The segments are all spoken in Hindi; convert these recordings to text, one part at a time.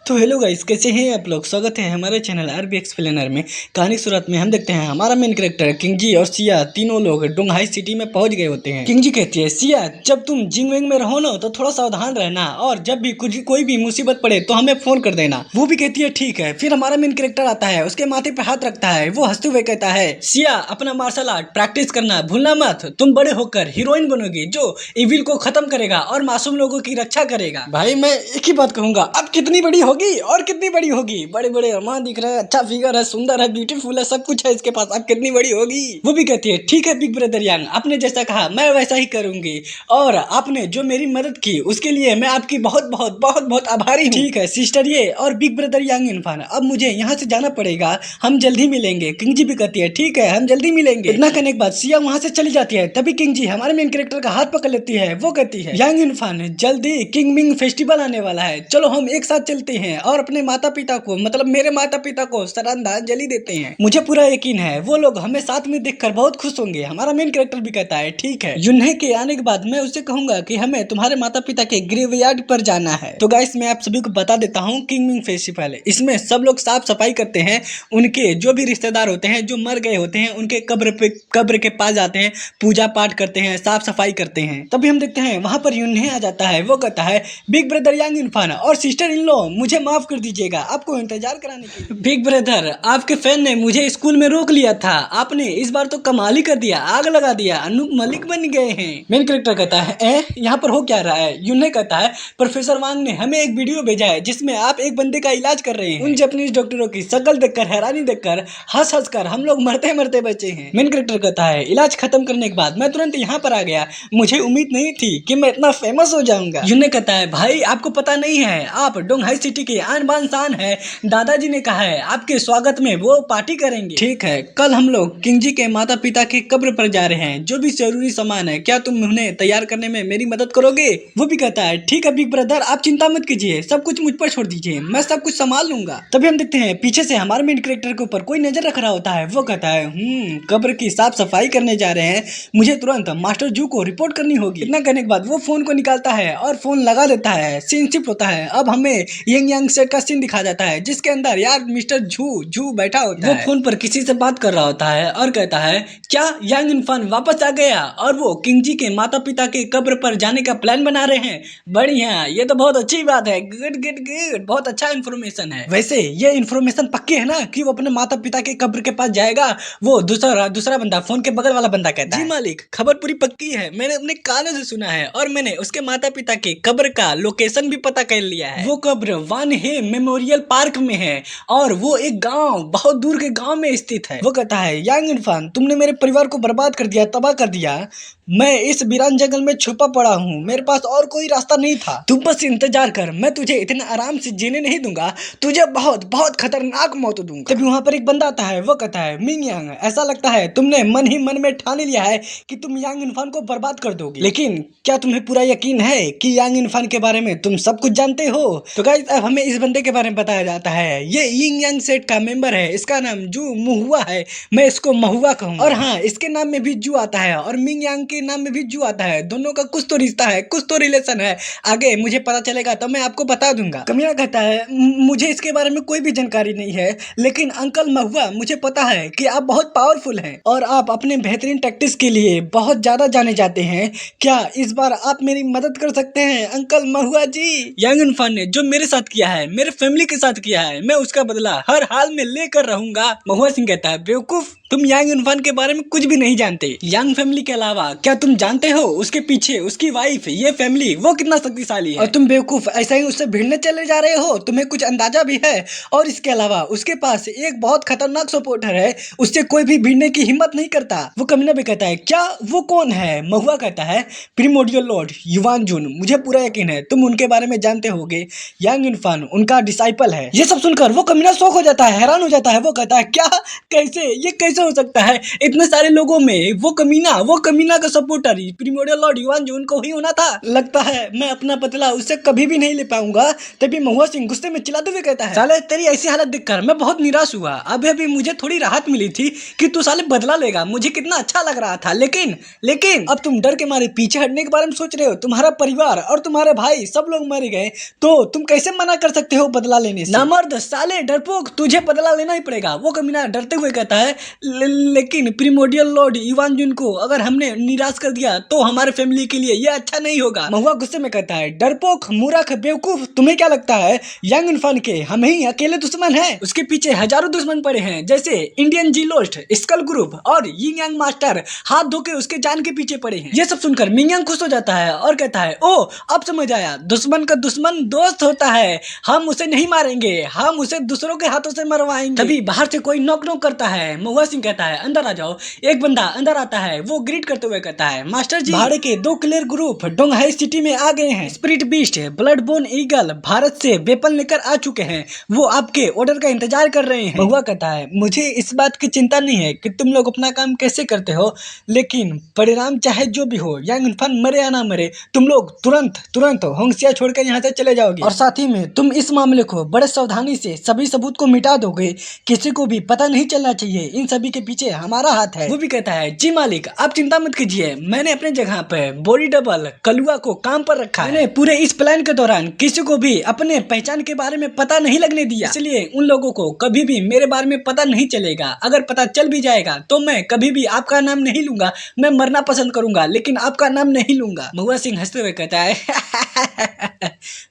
तो हेलो गाइस, कैसे हैं आप लोग। स्वागत है हमारे चैनल आरबी एक्सप्लेनर में। कहानी शुरुआत में हम देखते हैं हमारा मेन कैरेक्टर किंगजी और सिया तीनों लोग डोंगहाई सिटी में पहुंच गए होते हैं। किंगजी कहती है, सिया जब तुम जिंगवेंग में रहो ना तो थोड़ा सावधान रहना, और जब भी कुछ कोई भी मुसीबत पड़े तो हमें फोन कर देना। वो भी कहती है ठीक है। फिर हमारा मेन कैरेक्टर आता है, उसके माथे पे हाथ रखता है, वो हंसते हुए कहता है, सिया अपना मार्शल आर्ट प्रैक्टिस करना भूलना मत, तुम बड़े होकर हीरोइन बनोगी जो इविल को खत्म करेगा और मासूम लोगों की रक्षा करेगा। भाई मैं एक ही बात कहूंगा, अब कितनी बड़ी होगी और कितनी बड़ी होगी। बड़े बड़े अरमान दिख रहे हैं, अच्छा फिगर है, सुंदर है, ब्यूटीफुल है, सब कुछ है इसके पास, अब कितनी बड़ी होगी। वो भी कहती है ठीक है बिग ब्रदर यांग, आपने जैसा कहा मैं वैसा ही करूंगी, और आपने जो मेरी मदद की उसके लिए मैं आपकी बहुत बहुत बहुत बहुत आभारी हूँ। ठीक है सिस्टर ये और बिग ब्रदर यांग इरफान, अब मुझे यहाँ से जाना पड़ेगा, हम जल्दी मिलेंगे। किंगजी भी कहती है ठीक है हम जल्दी मिलेंगे। इतना कहने के बाद सिया वहाँ से चली जाती है। तभी किंगजी हमारे मेन कैरेक्टर का हाथ पकड़ लेती है। वो कहती है यांग इरफान जल्दी किंग मिंग फेस्टिवल आने वाला है, चलो हम एक साथ चलते हैं और अपने माता पिता को, मतलब मेरे माता पिता को श्रद्धांजलि देते हैं। मुझे पूरा यकीन है वो लोग हमें साथ में देखकर बहुत खुश होंगे। हमारा मेन कैरेक्टर भी कहता है ठीक है। युन्हे के आने के बाद मैं उससे कहूंगा कि हमें तुम्हारे माता पिता के ग्रेवयार्ड पर जाना है। तो गाइस मैं आप सभी को बता देता हूँ, किंग मिंग फेस्टिवल इसमें सब लोग साफ सफाई करते हैं, उनके जो भी रिश्तेदार होते हैं जो मर गए होते हैं उनके कब्र के पास जाते हैं, पूजा पाठ करते हैं, साफ सफाई करते हैं। तभी हम देखते हैं वहां पर युन्हे आ जाता है। वो कहता है बिग ब्रदर यांग इरफान और सिस्टर इन लॉ मुझे माफ कर दीजिएगा आपको इंतजार कराने के लिए। बिग ब्रदर आपके फैन ने मुझे स्कूल में रोक लिया था, आपने इस बार तो कमाल ही कर दिया, आग लगा दिया, अनूप मलिक बन गए हैं। मेन कैरेक्टर कहता है यहाँ पर हो क्या रहा है। युन्हे कहता है प्रोफेसर वांग ने हमें एक वीडियो भेजा है जिसमें आप एक बंदे का इलाज कर रहे हैं। उन जापानीज डॉक्टरों की शक्ल देखकर, हैरानी देखकर, हंस हंस कर हम लोग मरते मरते बचे हैं। मेन कैरेक्टर कहता है इलाज खत्म करने के बाद मैं तुरंत यहाँ पर आ गया, मुझे उम्मीद नहीं थी कि मैं इतना फेमस हो जाऊंगा। युन्हे कहता है भाई आपको पता नहीं है, आप डोंगहाई सिटी के आन बान शान है, दादाजी ने कहा है आपके स्वागत में वो पार्टी करेंगे। ठीक है कल हम लोग किंगजी के माता पिता के कब्र पर जा रहे हैं, जो भी जरूरी सामान है क्या तुम उन्हें तैयार करने में मेरी मदद करोगे। वो भी कहता है ठीक है बिग ब्रदर आप चिंता मत कीजिए, सब कुछ मुझ पर छोड़ दीजिए, मैं सब कुछ संभाल लूंगा। तभी हम देखते हैं पीछे से हमारे मेन कैरेक्टर के ऊपर कोई नजर रख रहा होता है। वो कहता है कब्र की साफ सफाई करने जा रहे हैं, मुझे तुरंत मास्टर जू को रिपोर्ट करनी होगी। इतना करने के बाद वो फोन को निकालता है और फोन लगा देता है। सीन शिफ्ट होता है, अब हमें यंग यांग सेट का सीन दिखा जाता है जिसके अंदर यार मिस्टर झू बैठा होता है। वो फोन पर किसी से बात कर रहा होता है और कहता है क्या यांग इरफान वापस आ गया और वो किंगजी के माता पिता के कब्र पर जाने का प्लान बना रहे हैं। बढ़िया, ये तो बहुत अच्छी बात है, गुड गुड गुड, बहुत अच्छा इन्फॉर्मेशन है। वैसे ये इन्फॉर्मेशन पक्की है ना कि वो अपने माता पिता के कब्र के पास जाएगा। वो दूसरा बंदा, फोन के बगल वाला बंदा कहता है जी मालिक खबर पूरी पक्की है, मैंने अपने कानों से सुना है और मैंने उसके माता पिता के कब्र का लोकेशन भी पता कर लिया है। वो कब्र वान हे मेमोरियल पार्क में है और वो एक गांव, बहुत दूर के गांव में स्थित है। वो कहता है यांग इरफान तुमने मेरे परिवार को बर्बाद कर दिया, तबाह कर दिया, मैं इस वीरान जंगल में छुपा पड़ा हूँ, मेरे पास और कोई रास्ता नहीं था, तुम बस इंतजार कर, मैं तुझे इतना आराम से जीने नहीं दूंगा, तुझे बहुत बहुत खतरनाक मौत दूंगा। तभी वहाँ पर एक बंदा आता है। वो कहता है मिंग यांग ऐसा लगता है तुमने मन ही मन में ठान लिया है कि तुम यांग इरफान को बर्बाद कर दोगे, लेकिन क्या तुम्हें पूरा यकीन है कि यांग इरफान के बारे में तुम सब कुछ जानते हो। तो गाइस अब हमें इस बंदे के बारे में बताया जाता है, ये यिंग यांग सेट का मेंबर है, इसका नाम जू मुहुआ है, मैं इसको महुआ कहूँ, और हाँ इसके नाम में भी जू आता है और मिंग यांग के नाम में भी जू आता है, दोनों का कुछ तो रिश्ता है, कुछ तो रिलेशन है, आगे मुझे पता चलेगा तो मैं आपको बता दूंगा। कमिया कहता है मुझे इसके बारे में कोई भी जानकारी नहीं है, लेकिन अंकल महुआ मुझे पता है कि आप बहुत पावरफुल हैं और आप अपने बेहतरीन टैक्टिक्स के लिए बहुत ज्यादा जाने जाते हैं, क्या इस बार आप मेरी मदद कर सकते हैं अंकल महुआ जी। यांग इरफान ने जो मेरे साथ किया है, मेरे फैमिली के साथ किया है, मैं उसका बदला हर हाल में लेकर रहूंगा। महुआ सिंह कहता है बेवकूफ, तुम यांग इरफान के बारे में कुछ भी नहीं जानते, यांग फैमिली के अलावा क्या तुम जानते हो उसके पीछे उसकी वाइफ, ये फैमिली वो कितना शक्तिशाली है, और तुम बेवकूफ ऐसा ही उससे भिड़ने चले जा रहे हो, तुम्हें कुछ अंदाजा भी है। और इसके अलावा उसके पास एक बहुत खतरनाक सपोर्टर है, उससे कोई भी भिड़ने की हिम्मत नहीं करता। वो कमीना भी कहता है क्या वो कौन है। महुआ कहता है प्रीमोडियल लॉर्ड युवान जुन, मुझे पूरा यकीन है तुम उनके बारे में जानते होगे, यांग इरफान उनका डिसाइपल है। ये सब सुनकर वो कमीना शॉक हो जाता है, हैरान हो जाता है। वो कहता है क्या, कैसे, ये कैसे कैसे हो सकता है इतने सारे लोगों में वो कमीना का सपोर्टर प्रिमोडियल लॉर्ड युआन जो उनको ही होना था। लगता है मैं अपना बदला उससे कभी भी नहीं ले पाऊंगा। तभी महुआ सिंह गुस्से में चिल्लाते हुए कहता है, साले तेरी ऐसी हालत देखकर मैं बहुत निराश हुआ। अभी अभी मुझे थोड़ी राहत मिली थी कि तू साले बदला लेगा, मुझे कितना अच्छा लग रहा था, लेकिन अब तुम डर के मारे पीछे हटने के बारे में सोच रहे हो। तुम्हारा परिवार और तुम्हारे भाई सब लोग मारे गए तो तुम कैसे मना कर सकते हो बदला लेने से? नामर्द साले डरपोक, तुझे बदला लेना ही पड़ेगा। वो कमीना डरते हुए कहता है, लेकिन प्रिमोडियल लॉर्ड युआन जुन को अगर हमने निराश कर दिया तो हमारे फैमिली के लिए यह अच्छा नहीं होगा। महुआ गुस्से में कहता है, डरपोक, मूर्ख, बेवकूफ, तुम्हें क्या लगता है यांग इनफान के हम ही अकेले दुश्मन हैं? उसके पीछे हजारों दुश्मन पड़े हैं, जैसे इंडियन जी लोस्ट, स्कल ग्रुप और यिंग यांग मास्टर हाथ धो के उसके जान के पीछे पड़े हैं। ये सब सुनकर मिंग यांग खुश हो जाता है और कहता है, ओ अब समझ आया, दुश्मन का दुश्मन दोस्त होता है। हम उसे नहीं मारेंगे, हम उसे दूसरों के हाथों से मरवाएंगे। तभी बाहर से कोई नॉक नॉक करता है। महुआ सिंह कहता है, अंदर आ जाओ। एक बंदा अंदर आता है, वो ग्रीट करते हुए कहता है, मास्टर जी, भाड़े के 2 क्लियर ग्रुप डोंगहाई सिटी में आ गए हैं। Spirit beast, blood bone eagle Bharat से वेपन लेकर आ चुके हैं, वो आपके ऑर्डर का इंतजार कर रहे हैं। महुआ कहता है, मुझे इस बात की चिंता नहीं है कि तुम लोग अपना काम कैसे करते हो, लेकिन परिणाम चाहे जो भी हो, यांग इनफान मरे या ना मरे, तुम लोग तुरंत होंगसिया छोड़कर यहाँ से चले जाओगे। और साथ ही में तुम इस मामले को बड़े सावधानी से सभी सबूत को मिटा दोगे, किसी को भी पता नहीं चलना चाहिए। इन सभी के पीछे हमारा हाथ है। वो भी कहता है, जी मालिक, आप चिंता मत कीजिए, मैंने अपने जगह पे बॉडी डबल कलुआ को काम पर रखा है। मैंने पूरे इस प्लान के दौरान किसी को भी अपने पहचान के बारे में पता नहीं लगने दिया, इसलिए उन लोगों को कभी भी मेरे बारे में पता नहीं चलेगा। अगर पता चल भी जाएगा तो मैं कभी भी आपका नाम नहीं लूंगा। मैं मरना पसंद करूंगा लेकिन आपका नाम नहीं लूंगा। महुआ सिंह हंसते हुए कहता है,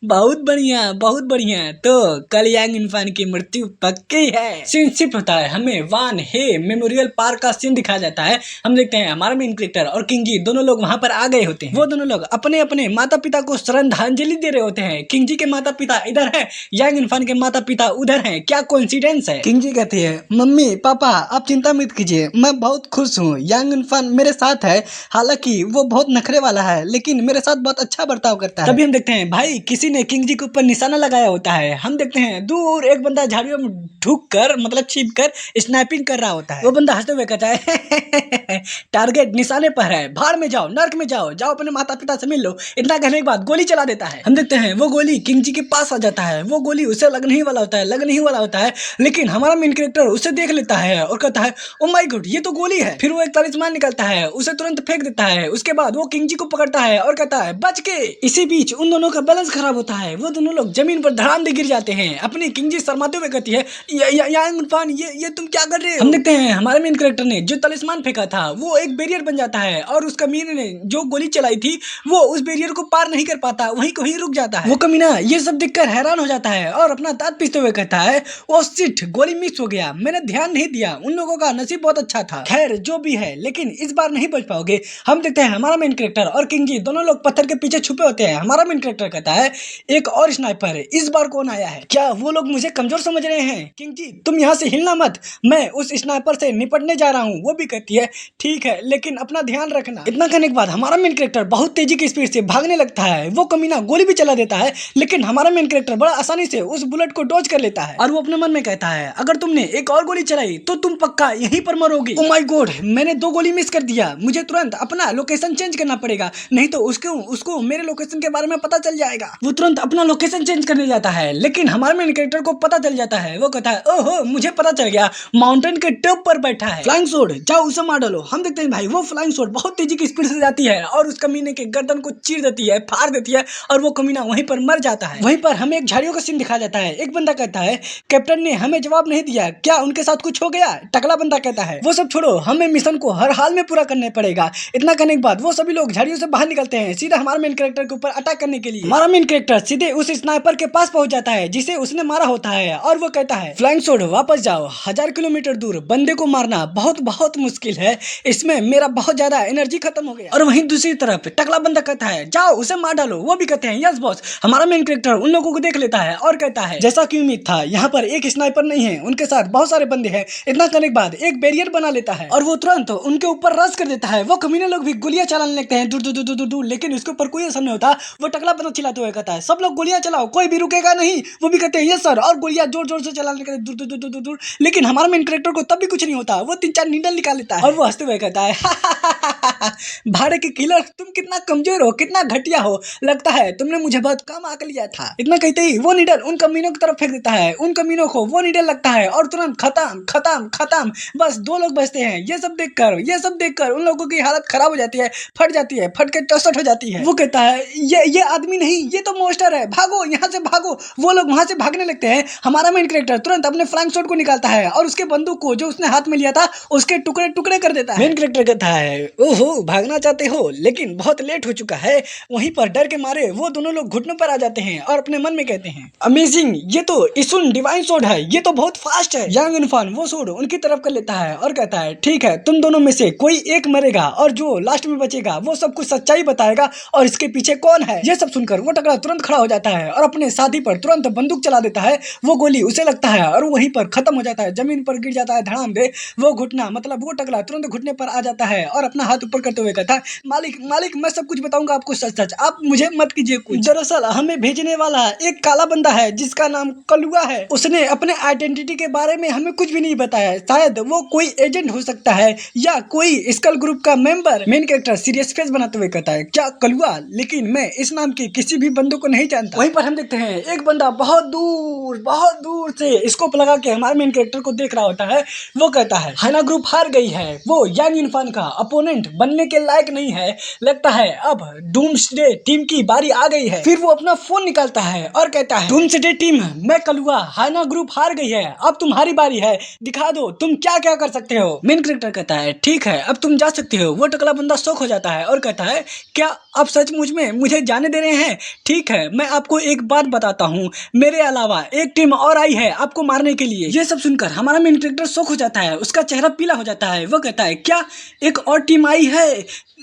बहुत बढ़िया, तो कल यांग इनफान की मृत्यु पक्की है। सीन शिफ्ट होता है, हमें वान हे मेमोरियल पार्क का सीन दिखाया जाता है। हम देखते हैं हमारा मेन कैरेक्टर और किंग जी दोनों लोग वहां पर आ गए होते हैं। वो दोनों लोग अपने अपने माता पिता को श्रद्धांजलि दे रहे होते हैं। किंग जी के माता पिता इधर है, यांग इनफान के माता पिता उधर हैं। क्या कोइंसिडेंस है? किंग जी कहती है, मम्मी पापा आप चिंता मत कीजिए, मैं बहुत खुश हूँ। यांग इनफान मेरे साथ है, हालांकि वो बहुत नखरे वाला है लेकिन मेरे साथ बहुत अच्छा बर्ताव करता है। तभी हम देखते हैं भाई किसी ने किंग जी के ऊपर निशाना लगाया होता है। हम देखते हैं दूर एक बंदा झाड़ियों में ढुक कर मतलब छिप कर स्नाइपिंग कर रहा होता है। वो बंदा हंसते हुए कहता है, टारगेट निशाने पर है, भाड़ में जाओ, नर्क में जाओ, अपने माता पिता से मिल लो। इतना कहने के बाद गोली चला देता है। हम देखते हैं वो गोली किंग जी के पास आ जाता है। वो गोली उसे लगने ही वाला होता है, लेकिन हमारा मेन कैरेक्टर उसे देख लेता है और कहता है, ओ माय गॉड, ये तो गोली है। फिर वो एक तलिस्मान निकलता है, उसे तुरंत फेंक देता है। उसके बाद वो किंग जी को पकड़ता है और कहता है, बच के। इसी बीच उन दोनों का बैलेंस खराब होता है, वो दोनों लोग जमीन पर धड़ाम से गिर जाते हैं। अपनी किंग जी शर्माते हुए कहती है, यांग इनफान ये तुम क्या कर रहे हो? हम देखते हैं हमारे मेन कैरेक्टर ने जो तलिस्मान फेंका था वो एक बैरियर बन जाता है और उस कमीने ने जो गोली चलाई थी वो उस बैरियर को पार नहीं कर पाता, वहीं को ही रुक जाता है। वो कमीना ये सब देखकर हैरान हो जाता है और अपना दांत पीसते हुए कहता है, ओ शिट, गोली मिस हो गया, मैंने ध्यान नहीं दिया। उन लोगों का नसीब बहुत अच्छा था। खैर जो भी है, लेकिन इस बार नहीं बच पाओगे। हम देखते हैं हमारा मेन कैरेक्टर और किंग जी दोनों लोग पत्थर के पीछे छुपे होते हैं। हमारा मेन कैरेक्टर कहता है, एक और स्नाइपर है, इस बार कौन आया है? क्या वो लोग मुझे कमजोर समझ रहे हैं? किंग जी तुम यहाँ से हिलना मत, मैं उस स्नाइपर से निपटने जा रहा हूँ। वो भी कहती है, ठीक है, लेकिन अपना ध्यान रखना। इतना कहने के बाद हमारा मेन कैरेक्टर बहुत तेजी की स्पीड से भागने लगता है। वो कमीना गोली भी चला देता है, लेकिन हमारा मेन कैरेक्टर बड़ा आसानी से उस बुलेट को डॉज कर लेता है और वो अपने मन में कहता है, अगर तुमने एक और गोली चलाई तो तुम पक्का यहीं पर मरोगे। ओ माय गॉड, मैंने 2 गोली मिस कर दिया, मुझे तुरंत अपना लोकेशन चेंज करना पड़ेगा, नहीं तो उसको मेरे लोकेशन के बारे में पता चल जाएगा। वो तुरंत अपना लोकेशन चेंज करने जाता है, लेकिन हमारे मेन कैरेक्टर को पता चल जाता है। वो कहता है, ओहो मुझे पता चल गया, माउंटेन के टॉप पर बैठा है, फ्लाइंग स्वॉर्ड, जाओ उसे मार डालो। हम देखते हैं भाई वो फ्लाइंग स्वॉर्ड बहुत तेजी की स्पीड से जाती है और उस कमीने के गर्दन को चीर देती है, फाड़ देती है और वो कमीना वहीं पर मर जाता है। वहीं पर हमें एक झाड़ियों का सीन दिखाया जाता है। एक बंदा कहता है, कैप्टन ने हमें जवाब नहीं दिया, क्या उनके साथ कुछ हो गया? टकला बंदा कहता है, वो सब छोड़ो, हमें मिशन को हर हाल में पूरा करना पड़ेगा। इतना करने के बाद वो सभी लोग झाड़ियों से बाहर निकलते हैं, सीधा हमारे मेन कैरेक्टर के ऊपर अटैक करने के लिए। हमारा मेन कैरेक्टर सीधे उस स्नाइपर के पास पहुंच जाता है जिसे उसने मारा होता है और वो कहता है, फ्लाइंग स्वॉर्ड वापस जाओ, 1000 किलोमीटर दूर बंदे को मारना बहुत बहुत मुश्किल है, इसमें मेरा बहुत ज्यादा एनर्जी खत्म हो गया। और वहीं दूसरी तरफ टकला बंदा कहता है जाओ उसे मार डालो। वो भी कहते हैं यस बॉस। हमारा मेन कैरेक्टर उन लोगों को देख लेता है और कहता है जैसा कि उम्मीद था यहाँ पर एक स्नाइपर नहीं है, उनके साथ बहुत सारे बंदे हैं। इतना करने के बाद एक बैरियर बना लेता है और वो तुरंत उनके ऊपर रश कर देता है। वो कमीने लोग भी गोलियां चलाने लगते हैं दूर दूर दूर दूर दूर, लेकिन उसके ऊपर कोई असर नहीं होता। वो टकला बंदा चिल्लाते हुए कहता है सब लोग गोलियां चलाओ, कोई भी रुकेगा नहीं। वो भी कहते हैं यस सर, और गोलियां जोर जोर से चलाने लगते हैं दूर दूर दूर दूर दूर। लेकिन हमारा मेन कैरेक्टर को तब भी कुछ नहीं होता। वो 3-4 नीडल निकाल लेता है और वो हंसते हुए कहता है भाड़े के किलर, तुम कितना कमजोर हो, कितना घटिया हो, लगता है तुमने मुझे बहुत कम आंक लिया था। इतना कहते ही वो नीडल उन कमीनों की तरफ फेंक देता है। उन कमीनों को वो नीडल लगता है और तुरंत खत्म खत्म खत्म। बस 2 लोग बचते हैं। ये सब देखकर उन लोगों की हालत खराब हो जाती है, फट जाती है, फट के चौसठ हो जाती है। वो कहता है ये आदमी नहीं, ये तो मोस्टर है, भागो यहाँ से भागो। वो लोग वहां से भागने लगते हैं। हमारा मेन कैरेक्टर तुरंत अपने फ्लैंक शॉट को निकालता है और उसके बंदूक को जो उसने हाथ में लिया था उसके टुकड़े टुकड़े कर देता है। मेन कैरेक्टर कहता है ओहो भागना चाहते हो लेकिन बहुत लेट हो चुका है। वहीं पर डर के मारे वो दोनों लोग घुटनों पर आ जाते हैं और अपने मन में कहते हैं अमेजिंग, ये तो इസുन डिवाइन सोड है, ये तो बहुत फास्ट है। यांग इनफान वो सोड उनकी तरफ कर लेता है और कहता है ठीक है, तुम दोनों में से कोई एक मरेगा और जो लास्ट में बचेगा वो सब कुछ सच्चाई बताएगा और इसके पीछे कौन है। ये सब सुनकर वो टकला तुरंत खड़ा हो जाता है और अपने साथी पर तुरंत बंदूक चला देता है। वो गोली उसे लगता है और वहीं पर खत्म हो जाता है, जमीन पर गिर जाता है धड़ाम दे। वो घुटना मतलब वो टकला तुरंत घुटने पर आ जाता है और अपना हाथ ऊपर करते हुए कहता है मालिक मालिक मैं सब कुछ बताऊंगा आपको सच सच, आप मुझे मत कीजिए कुछ। दरअसल हमें भेजने वाला एक काला बंदा है जिसका नाम कलुआ है। उसने अपने आइडेंटिटी के बारे में हमें कुछ भी नहीं बताया। शायद वो कोई एजेंट हो सकता है या कोई स्कल ग्रुप का member. Main character serious face बनाते हुए कहता है क्या कलुआ, लेकिन मैं इस नाम के किसी भी बंदों को नहीं जानता। वहीं पर हम देखते हैं एक बंदा बहुत दूर से स्कोप लगा के हमारे मेन कैरेक्टर को देख रहा होता है। वो कहता है हाइना ग्रुप हार गई है, वो यांग इनफान का अपोनेंट बनने के लायक नहीं है, लगता है अब डूम्सडे टीम की बारी आ गई है। फिर वो अपना फोन निकालता है और कहता है डूम्सडे टीम, मैं कलुआ, हाइना ग्रुप हार गई है, अब तुम्हारी बारी है, दिखा दो तुम क्या क्या कर सकते हो। मेन कैरेक्टर कहता है ठीक है अब तुम जा सकते हो। वो टकला बंदा शौक हो जाता है और कहता है क्या आप सचमुच में मुझे जाने दे रहे हैं? ठीक है मैं आपको एक बात बताता हूँ, मेरे अलावा एक टीम और आई है आपको मारने के लिए। ये सब सुनकर हमारा मेन कैरेक्टर शौक हो जाता है, उसका चेहरा पीला हो जाता है। वो कहता है क्या एक और टीम आई है?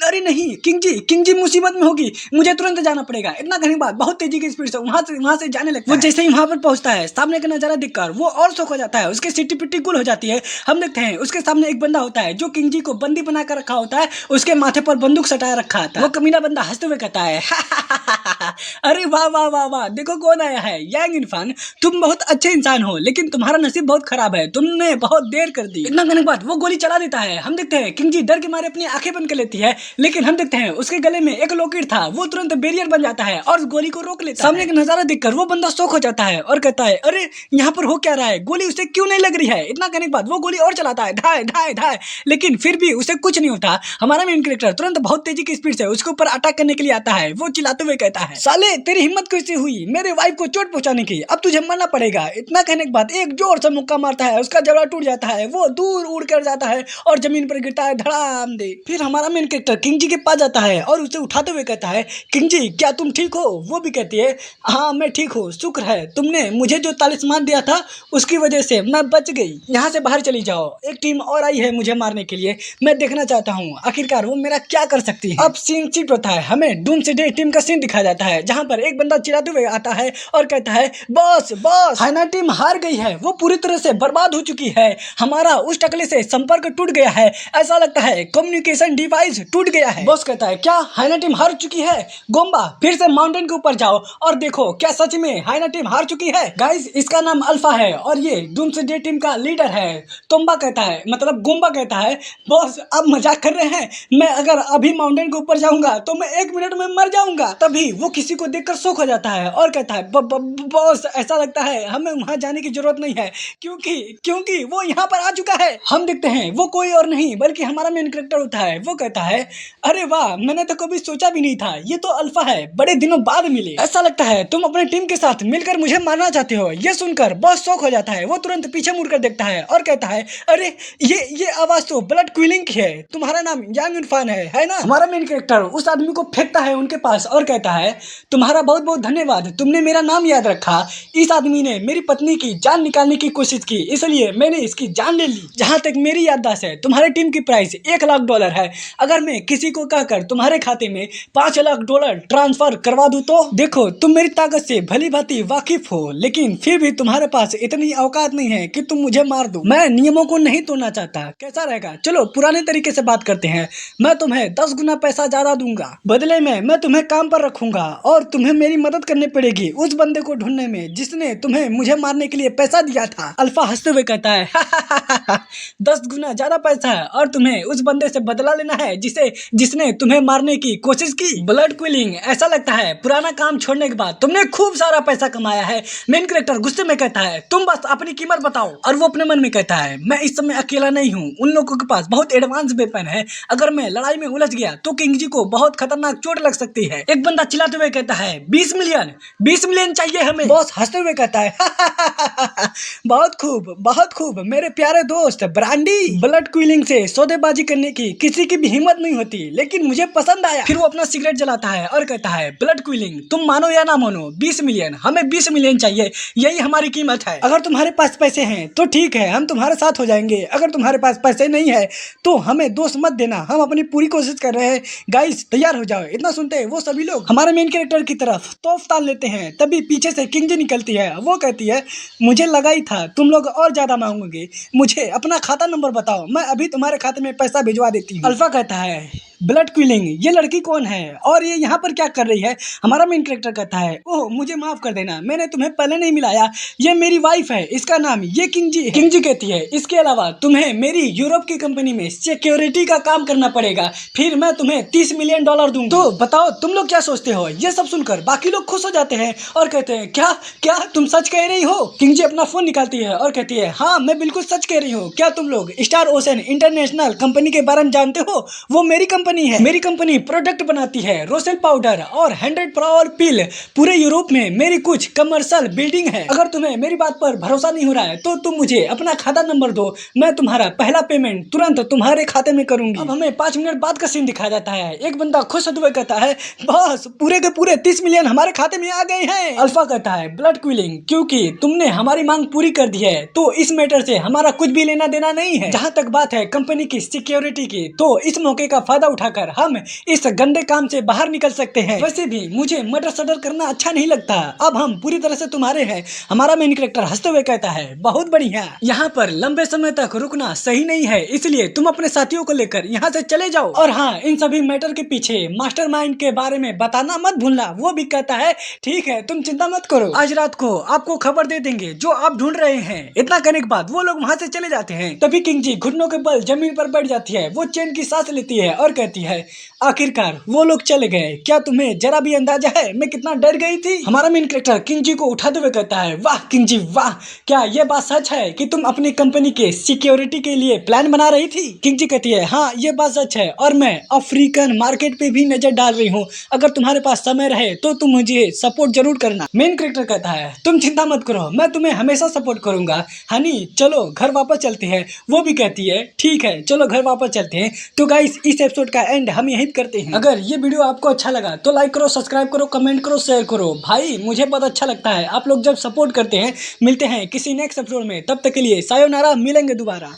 अरे नहीं किंग जी मुसीबत में होगी, मुझे तुरंत जाना पड़ेगा। इतना कहने के बाद बहुत तेजी की स्पीड से वहां से जाने लगता है। वो जैसे ही वहां पर पहुंचता है सामने का नजारा देखकर वो और शौक हो जाता है, उसके सिटी पिट्टी गुल हो जाती है। हम देखते हैं उसके सामने एक बंदा होता है जो किंग जी को बंदी बनाकर रखा होता है, उसके माथे पर बंदूक सटाया रखा था। वो कमीना बंदा हंसते हुए कहता है अरे वाह वाह वाह वाह, देखो कौन आया है, यांग इनफान, तुम बहुत अच्छे इंसान हो लेकिन तुम्हारा नसीब बहुत खराब है, तुमने बहुत देर कर दी। इतना कहने के बाद वो गोली चला देता है। हम देखते हैं किंग जी डर के मारे अपनी आंखें बंद कर लेती है, लेकिन हम देखते हैं उसके गले में एक लॉकेट था, वो तुरंत बैरियर बन जाता है और उस गोली को रोक लेता है। सामने का नजारा देखकर वो बंदा शौक हो जाता है और कहता है अरे यहाँ पर हो क्या रहा है, गोली उसे क्यों नहीं लग रही है। इतना कहने के बाद वो गोली और चलाता है, धाए धाए धाए, लेकिन फिर भी उसे कुछ नहीं होता। हमारा मेन कैरेक्टर तुरंत बहुत तेजी की स्पीड से उसके ऊपर अटैक करने के लिए आता है। वो चिल्लाते हुए कहता है साले तेरी हिम्मत कैसे हुई मेरे वाइफ को चोट पहुंचाने की, अब तुझे मरना पड़ेगा। इतना कहने के बाद एक जोर से मुक्का मारता है, उसका जबड़ा टूट जाता है, वो दूर उड़ कर जाता है और जमीन पर गिरता है धड़ाम दे। फिर हमारा मेन कैरेक्टर किंग जी के पास जाता है और उसे उठाते हुए कहता है किंग जी क्या तुम ठीक हो? वो भी कहती है हाँ मैं ठीक हूँ, शुक्र है तुमने मुझे जो तालिस्मान दिया था उसकी वजह से मैं बच गई। यहाँ से बाहर चली जाओ, एक टीम और आई है मुझे मारने के लिए, मैं देखना चाहता हूँ आखिरकार वो मेरा क्या कर सकती है। अब सीन चिट होता है, हमें डूम्सडे टीम का सीन दिखाया जाता है जहाँ पर एक बंदा चिल्लाते हुए आता है और कहता है बॉस हाइना टीम हार गई है, वो पूरी तरह से बर्बाद हो चुकी है, हमारा उस टकले से संपर्क टूट गया है, ऐसा लगता है कम्युनिकेशन डिवाइस टूट गया है। बॉस कहता है क्या हाइना टीम हार चुकी है? गोम्बा फिर से माउंटेन के ऊपर जाओ और देखो क्या सच में हाइना टीम हार चुकी है। गाइस इसका नाम अल्फा है और ये डूम्सडे टीम का लीडर है। गोम्बा कहता है बॉस आप मजाक कर रहे हैं, मैं अगर अभी माउंटेन के ऊपर जाऊंगा तो मैं 1 मिनट में मर जाऊंगा। तभी वो किसी को देखकर शौक हो जाता है और कहता है बॉस ऐसा लगता है हमें वहां जाने की जरूरत नहीं है क्योंकि वो यहाँ पर आ चुका है। हम देखते हैं वो कोई और नहीं बल्कि हमारा मेन कैरेक्टर होता है। वो कहता है अरे वाह मैंने तो कभी सोचा भी नहीं था, ये तो अल्फा है, बड़े दिनों बाद मिले, ऐसा लगता है तुम अपने टीम के साथ मिलकर मुझे मारना चाहते हो। ये सुनकर बहुत शौक हो जाता है, वो तुरंत पीछे मुड़कर देखता है और कहता है अरे ये आवाज तो ब्लड क्विलिंग की है, तुम्हारा नाम यांग इनफान है ना? हमारा मेन कैरेक्टर उस आदमी को फेंकता है उनके पास और कहता है तुम्हारा बहुत बहुत धन्यवाद, तुमने मेरा नाम याद रखा। इस आदमी ने मेरी पत्नी पत्नी की जान निकालने की कोशिश की, इसलिए मैंने इसकी जान ले ली। जहाँ तक मेरी याददाश्त है, तुम्हारे टीम की प्राइस $1,00,000 है। अगर मैं किसी को कहकर तुम्हारे खाते में $5,00,000 ट्रांसफर करवा दूं तो? देखो, तुम मेरी ताकत से भली भांति वाकिफ हो, लेकिन फिर भी तुम्हारे पास इतनी औकात नहीं है कि तुम मुझे मार दो। मैं नियमों को नहीं तोड़ना चाहता। कैसा रहेगा? चलो पुराने तरीके से बात करते हैं। मैं तुम्हें 10 गुना पैसा ज्यादा दूंगा। बदले में मैं तुम्हें काम पर रखूंगा और तुम्हें मेरी मदद करनी पड़ेगी उस बंदे को ढूंढने में जिसने तुम्हें मुझे मारने के लिए पैसा दिया था। अल्फा हंसते हुए कहता है 10 गुना ज्यादा पैसा है और तुम्हें उस बंदे से बदला लेना है जिसने तुम्हें मारने की कोशिश की। ब्लड क्विलिंग, ऐसा लगता है पुराना काम छोड़ने के बाद तुमने खूब सारा पैसा कमाया है। मेन कैरेक्टर गुस्से में कहता है तुम बस अपनी कीमत बताओ। और वो अपने मन में कहता है मैं इस समय अकेला नहीं हूँ, उन लोगों के पास बहुत एडवांस वेपन है। अगर मैं लड़ाई में उलझ गया तो किंग जी को बहुत खतरनाक चोट लग सकती है। एक बंदा चिल्लाते हुए कहता है 20 मिलियन चाहिए हमें। बॉस हंसते हुए कहता है बहुत खूब मेरे प्यारे दोस्त ब्रांडी। ब्लड क्विलिंग से सौदेबाजी करने की किसी की भी हिम्मत नहीं होती, लेकिन मुझे पसंद आया। फिर वो अपना सिगरेट जलाता है और कहता है ब्लड क्विलिंग, तुम मानो या ना मानो 20 मिलियन, हमें 20 मिलियन चाहिए, यही हमारी कीमत है। अगर तुम्हारे पास पैसे हैं तो ठीक है, हम तुम्हारे साथ हो जाएंगे। अगर तुम्हारे पास पैसे नहीं है तो हमें दोष मत देना, हम अपनी पूरी कोशिश कर रहे हैं। गाइस तैयार हो जाओ। इतना सुनते वो सभी लोग हमारे मेन कैरेक्टर की तरफ तोफ तान लेते हैं। तभी पीछे से किंग जी निकलती है। वो कहती है मुझे लगा ही था तुम लोग और ज्यादा मांगोगे, मुझे अपना खाता नंबर बताओ, मैं अभी तुम्हारे खाते में पैसा भिजवा देती हूँ। अल्फा कहता है ब्लड क्विलिंग, ये लड़की कौन है और ये यहाँ पर क्या कर रही है? हमारा मेन कैरेक्टर कहता है ओह मुझे माफ कर देना, मैंने तुम्हें पहले नहीं मिलाया, ये मेरी वाइफ है, इसका नाम ये किंग जी है। किंग जी कहती है इसके अलावा तुम्हें मेरी यूरोप की कंपनी में सिक्योरिटी का काम करना पड़ेगा, फिर मैं तुम्हें $30 मिलियन दूंगी। तो बताओ तुम लोग क्या सोचते हो? ये सब सुनकर बाकी लोग खुश हो जाते हैं और कहते हैं क्या क्या तुम सच कह रही हो? किंग जी अपना फोन निकालती है और कहती है हाँ मैं बिल्कुल सच कह रही हूँ। क्या तुम लोग स्टार ओशन इंटरनेशनल कंपनी के बारे में जानते हो? वो मेरी कंपनी है। मेरी कंपनी प्रोडक्ट बनाती है रोसेल पाउडर और 100 पावर पिल। पूरे यूरोप में मेरी कुछ कमर्शियल बिल्डिंग है। अगर तुम्हें मेरी बात पर भरोसा नहीं हो रहा है तो तुम मुझे अपना खाता नंबर दो, मैं तुम्हारा पहला पेमेंट तुरंत तुम्हारे खाते में करूंगी। अब हमें 5 मिनट बाद का सीन दिखाया जाता है। एक बंदा खुश होते हुए कहता है बॉस पूरे के पूरे 30 मिलियन हमारे खाते में आ गए हैं। अल्फा कहता है ब्लड क्विलिंग, क्योंकि तुमने हमारी मांग पूरी कर दी है तो इस मैटर से हमारा कुछ भी लेना देना नहीं है। जहाँ तक बात है कंपनी की सिक्योरिटी की, तो इस मौके का फायदा उठाकर हम इस गंदे काम से बाहर निकल सकते हैं। वैसे भी मुझे मर्डर सडर करना अच्छा नहीं लगता, अब हम पूरी तरह से तुम्हारे हैं। हमारा मेन कैरेक्टर हंसते हुए कहता है बहुत बढ़िया, यहाँ पर लंबे समय तक रुकना सही नहीं है, इसलिए तुम अपने साथियों को लेकर यहाँ से चले जाओ। और हाँ, इन सभी मैटर के पीछे मास्टरमाइंड के बारे में बताना मत भूलना। वो भी कहता है ठीक है तुम चिंता मत करो, आज रात को आपको खबर दे देंगे जो आप ढूंढ रहे हैं। इतना करने के बाद वो लोग वहाँ से चले जाते हैं। तभी किंग जी घुटनों के बल जमीन पर बैठ जाती है। वो चैन की सांस लेती है और कहती है आखिरकार वो लोग चले गए। क्या तुम्हें जरा भी अंदाजा है मैं कितना डर गई थी? हमारा मेन कैरेक्टर किंग जी को उठाते हुए कहता है वाह किंग जी वाह, क्या ये बात सच है कि तुम अपनी कंपनी के सिक्योरिटी के लिए प्लान बना रही थी? किंग जी कहती है हाँ ये बात सच है और मैं अफ्रीकन मार्केट पे भी नजर डाल रही हूँ, अगर तुम्हारे पास समय रहे तो तुम मुझे सपोर्ट जरूर करना। मेन कैरेक्टर कहता है तुम चिंता मत करो, मैं तुम्हें हमेशा सपोर्ट करूंगा। हनी चलो घर वापस चलते हैं। वो भी कहती है ठीक है चलो घर वापस चलते हैं। तो गाइस इस एपिसोड का एंड हम यहीं करते हैं। अगर ये वीडियो आपको अच्छा लगा तो लाइक करो, सब्सक्राइब करो, कमेंट करो, शेयर करो। भाई मुझे बहुत अच्छा लगता है आप लोग जब सपोर्ट करते हैं। मिलते हैं किसी नेक्स्ट एपिसोड में, तब तक के लिए सायोनारा, मिलेंगे दोबारा।